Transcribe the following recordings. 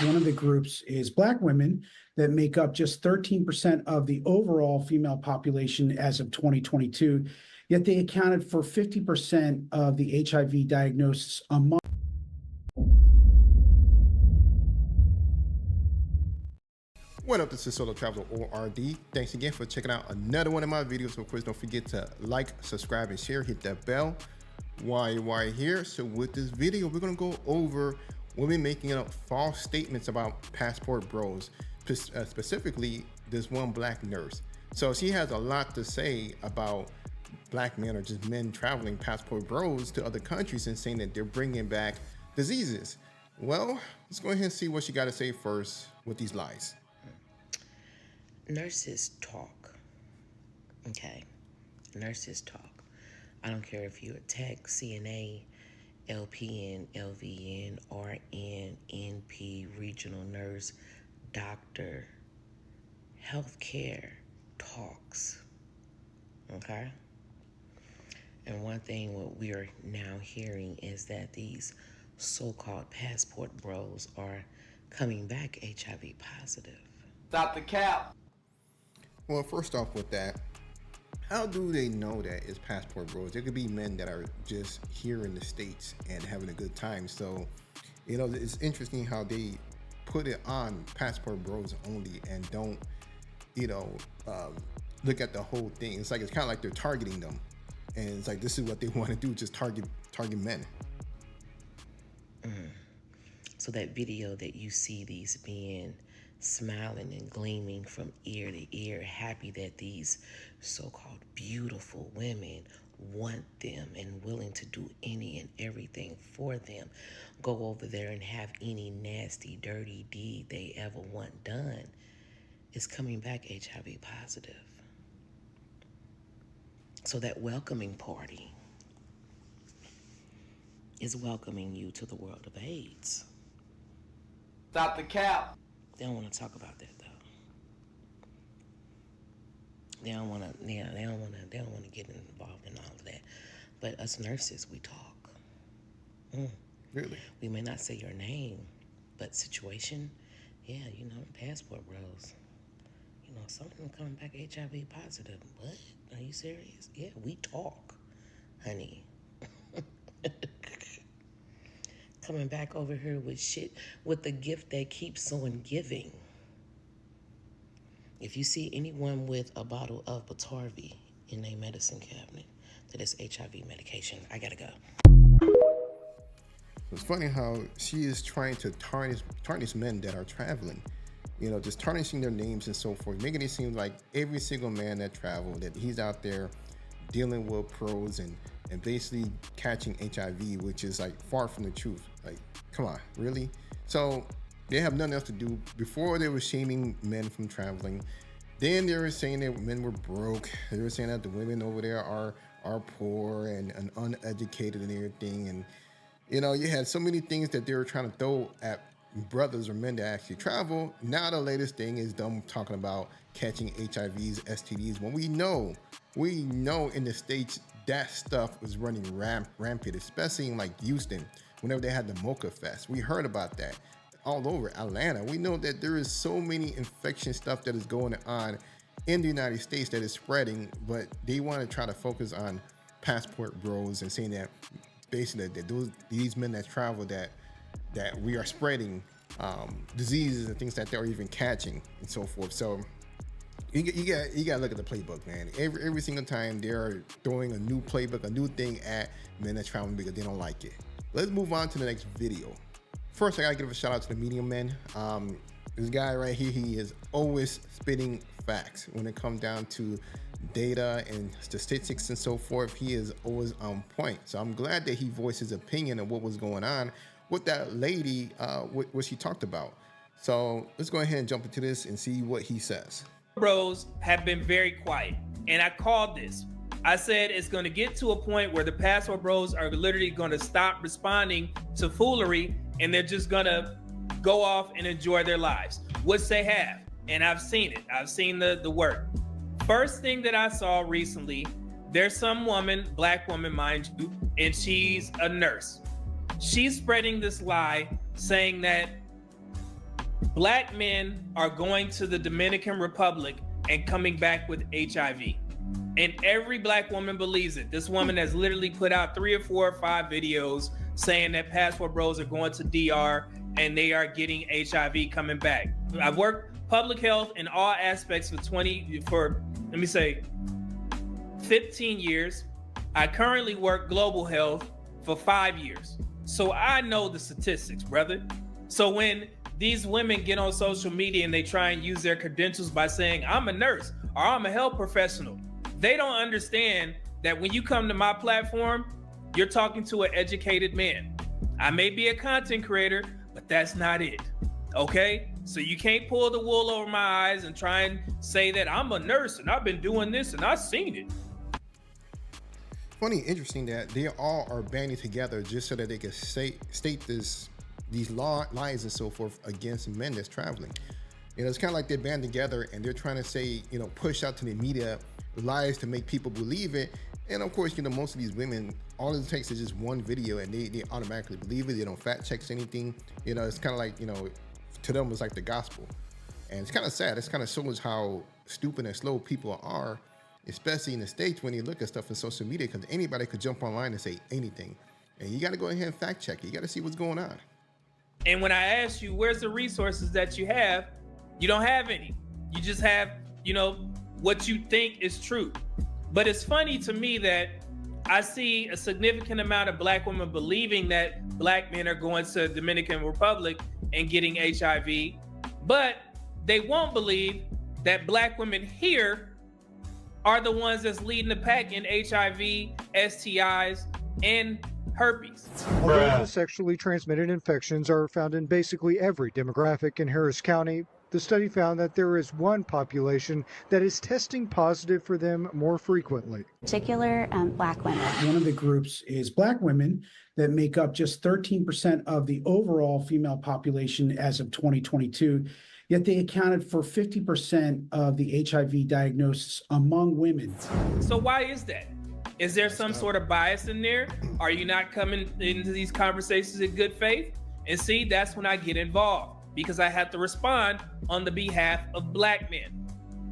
one of the groups is Black women that make up just 13% of the overall female population as of 2022, yet they accounted for 50% of the HIV diagnosis among. What up, this is Solo Travel ORD. Thanks again for checking out another one of my videos. Of course, don't forget to like, subscribe, and share. Hit that bell while you're here. So with this video, we're going to go over women making up false statements about passport bros, specifically this one Black nurse. So she has a lot to say about Black men or just men traveling passport bros to other countries and saying that they're bringing back diseases. Well, let's go ahead and see what she got to say first with these lies. Nurses talk, okay? Nurses talk. I don't care if you're a tech, CNA, LPN, LVN, RN, NP, regional nurse, doctor. Healthcare talks, okay? And one thing what we are now hearing is that these so-called passport bros are coming back HIV positive. Stop the cap. Well, first off with that, how do they know that it's passport bros? There could be men that are just here in the States and having a good time. So, you know, it's interesting how they put it on passport bros only and don't, you know, look at the whole thing. It's kind of like they're targeting them. And it's like, this is what they want to do, just target men. So that video that you see these men smiling and gleaming from ear to ear, happy that these so-called beautiful women want them and willing to do any and everything for them, go over there and have any nasty, dirty deed they ever want done, is coming back HIV positive. So that welcoming party is welcoming you to the world of AIDS. Stop the cap. They don't want to talk about that though. They don't want to. Yeah, they don't want to get involved in all of that. But us nurses, we talk. Really? We may not say your name, but situation. Yeah, you know, passport bros. You know, some of them coming back HIV positive. What? Are you serious? Yeah, we talk, honey. Coming back over here with shit, with the gift that keeps on giving. If you see anyone with a bottle of Biktarvy in their medicine cabinet, that is HIV medication. I gotta go. It's funny how she is trying to tarnish men that are traveling. You know, just tarnishing their names and so forth, making it seem like every single man that traveled, that he's out there dealing with pros and basically catching HIV, which is like far from the truth. Like, come on, really? So they have nothing else to do. Before they were shaming men from traveling, then they were saying that men were broke. They were saying that the women over there are poor and uneducated and everything. And, you know, you had so many things that they were trying to throw at brothers or men that actually travel. Now the latest thing is them talking about catching HIVs, STDs, when we know in the States that stuff was running rampant, especially in like Houston, whenever they had the Mocha Fest. We heard about that all over Atlanta. We know that there is so many infection stuff that is going on in the United States that is spreading, but they want to try to focus on passport bros and saying that basically that these men that travel that we are spreading diseases and things that they're even catching and so forth. So you got to look at the playbook, man. Every single time they're throwing a new playbook, a new thing at men that traveling because they don't like it. Let's move on to the next video. First, I gotta give a shout out to the medium men. This guy right here, he is always spitting facts when it comes down to data and statistics and so forth. He is always on point. So I'm glad that he voiced his opinion of what was going on with that lady, what she talked about. So let's go ahead and jump into this and see what he says. Bros have been very quiet, and I called this. I said it's going to get to a point where the passport bros are literally going to stop responding to foolery, and they're just going to go off and enjoy their lives, which they have. And I've seen it. I've seen the work. First thing that I saw recently, there's some woman, Black woman, mind you, and she's a nurse. She's spreading this lie saying that Black men are going to the Dominican Republic and coming back with HIV. And every black woman believes it. This woman has literally put out 3 or 4 or 5 videos saying that passport bros are going to DR and they are getting HIV coming back. I've worked public health in all aspects for 15 years. I currently work global health for 5 years. So I know the statistics, brother. So when these women get on social media and they try and use their credentials by saying, I'm a nurse or I'm a health professional, they don't understand that when you come to my platform, you're talking to an educated man. I may be a content creator, but that's not it, okay? So you can't pull the wool over my eyes and try and say that I'm a nurse and I've been doing this and I've seen it. Funny, interesting that they all are banding together just so that they can state these lies and so forth against men that's traveling. You know, it's kind of like they band together and they're trying to say, you know, push out to the media lies to make people believe it. And of course, you know, most of these women, all it takes is just one video and they automatically believe it. They don't fact check anything. You know, it's kind of like, you know, to them it's like the gospel. And it's kind of sad. It's kind of shows how stupid and slow people are, especially in the States when you look at stuff in social media, because anybody could jump online and say anything. And you got to go ahead and fact check it. You got to see what's going on. And when I ask you, where's the resources that you have? You don't have any. You just have, you know, what you think is true. But it's funny to me that I see a significant amount of black women believing that black men are going to the Dominican Republic and getting HIV, but they won't believe that black women here are the ones that's leading the pack in HIV, STIs, and herpes. Although the sexually transmitted infections are found in basically every demographic in Harris County, the study found that there is one population that is testing positive for them more frequently. Particular black women. One of the groups is black women that make up just 13% of the overall female population as of 2022. Yet they accounted for 50% of the HIV diagnosis among women. So why is that? Is there some sort of bias in there? Are you not coming into these conversations in good faith? And see, that's when I get involved, because I have to respond on the behalf of black men.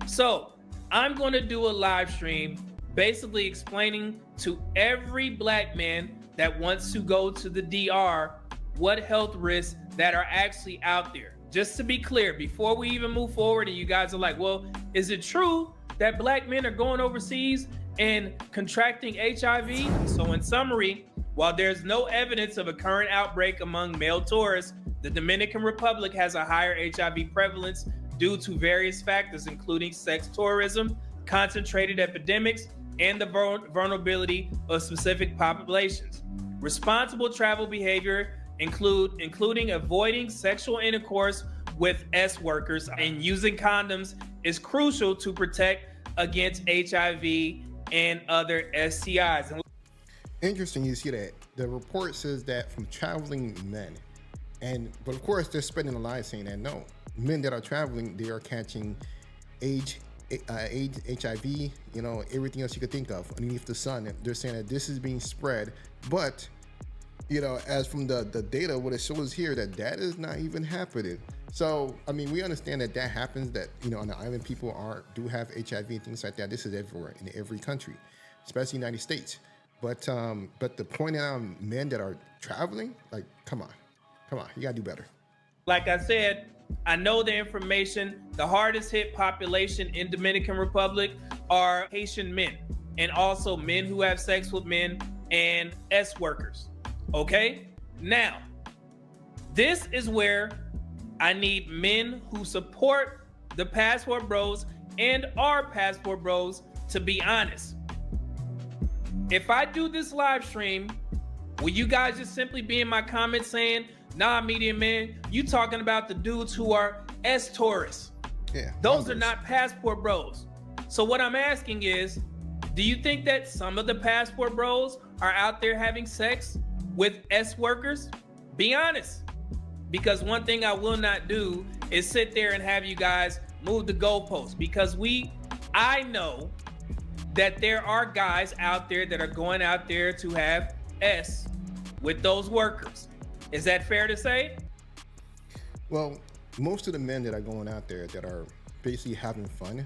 So I'm going to do a live stream basically explaining to every black man that wants to go to the DR what health risks that are actually out there. Just to be clear, before we even move forward and you guys are like, well, is it true that black men are going overseas and contracting HIV? So in summary, while there's no evidence of a current outbreak among male tourists, the Dominican Republic has a higher HIV prevalence due to various factors, including sex tourism, concentrated epidemics, and the vulnerability of specific populations. Responsible travel behavior including avoiding sexual intercourse with S workers and using condoms is crucial to protect against HIV and other STIs. Interesting you see that. The report says that from traveling men. But of course, they're spreading a lie saying that no, men that are traveling, they are catching AIDS, HIV, you know, everything else you could think of underneath the sun. They're saying that this is being spread, but you know, as from the data, what it shows here, that is not even happening. So, I mean, we understand that happens, that, you know, on the island people do have HIV and things like that. This is everywhere in every country, especially United States. But the point out men that are traveling, like, come on, you gotta do better. Like I said, I know the information. The hardest hit population in Dominican Republic are Haitian men, and also men who have sex with men and S workers. Okay, now this is where I need men who support the Passport Bros and our Passport Bros to be honest. If I do this live stream, will you guys just simply be in my comments saying, nah, media man, you talking about the dudes who are S tourists? Yeah, those are not Passport Bros. So what I'm asking is, do you think that some of the Passport Bros are out there having sex with S workers? Be honest. Because one thing I will not do is sit there and have you guys move the goalposts, because I know that there are guys out there that are going out there to have S with those workers. Is that fair to say? Well, most of the men that are going out there that are basically having fun,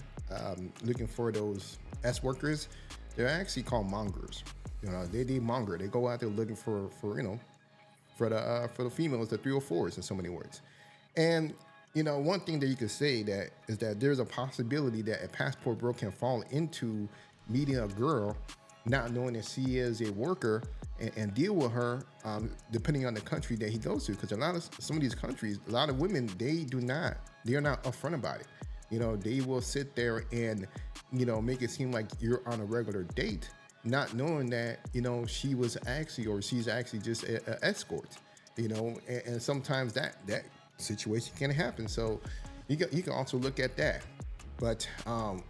looking for those S workers, they're actually called mongers. You know, they monger. They go out there looking for for the females, the 304s in so many words. And you know, one thing that you could say that is that there's a possibility that a passport bro can fall into meeting a girl, not knowing that she is a worker, and deal with her depending on the country that he goes to. Because some of these countries, a lot of women, they are not upfront about it. You know, they will sit there and, you know, make it seem like you're on a regular date, not knowing that, you know, she's actually just an escort, you know, and sometimes that situation can happen. So you can also look at that. But of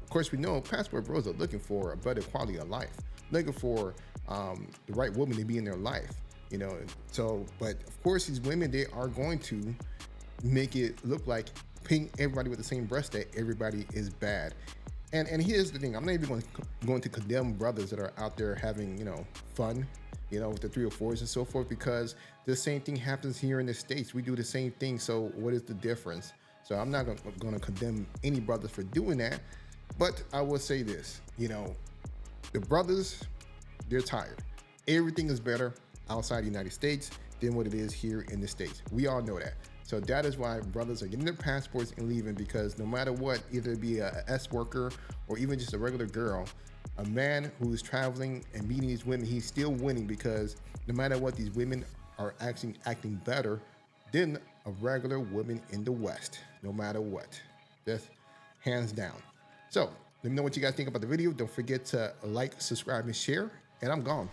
course, we know passport bros are looking for a better quality of life, looking for the right woman to be in their life, you know. So, but of course, these women, they are going to make it look like paint everybody with the same brush that everybody is bad. And here's the thing: I'm not even going to condemn brothers that are out there having, you know, fun, you know, with the 304s and so forth, because the same thing happens here in the States. We do the same thing. So what is the difference? So I'm not going to condemn any brothers for doing that. But I will say this, you know, the brothers, they're tired. Everything is better outside the United States than what it is here in the States. We all know that. So that is why brothers are getting their passports and leaving, because no matter what, either it be a S worker or even just a regular girl, a man who is traveling and meeting these women, he's still winning, because no matter what, these women are actually acting better than a regular woman in the West, no matter what. That's hands down. So let me know what you guys think about the video. Don't forget to like, subscribe, and share. And I'm gone.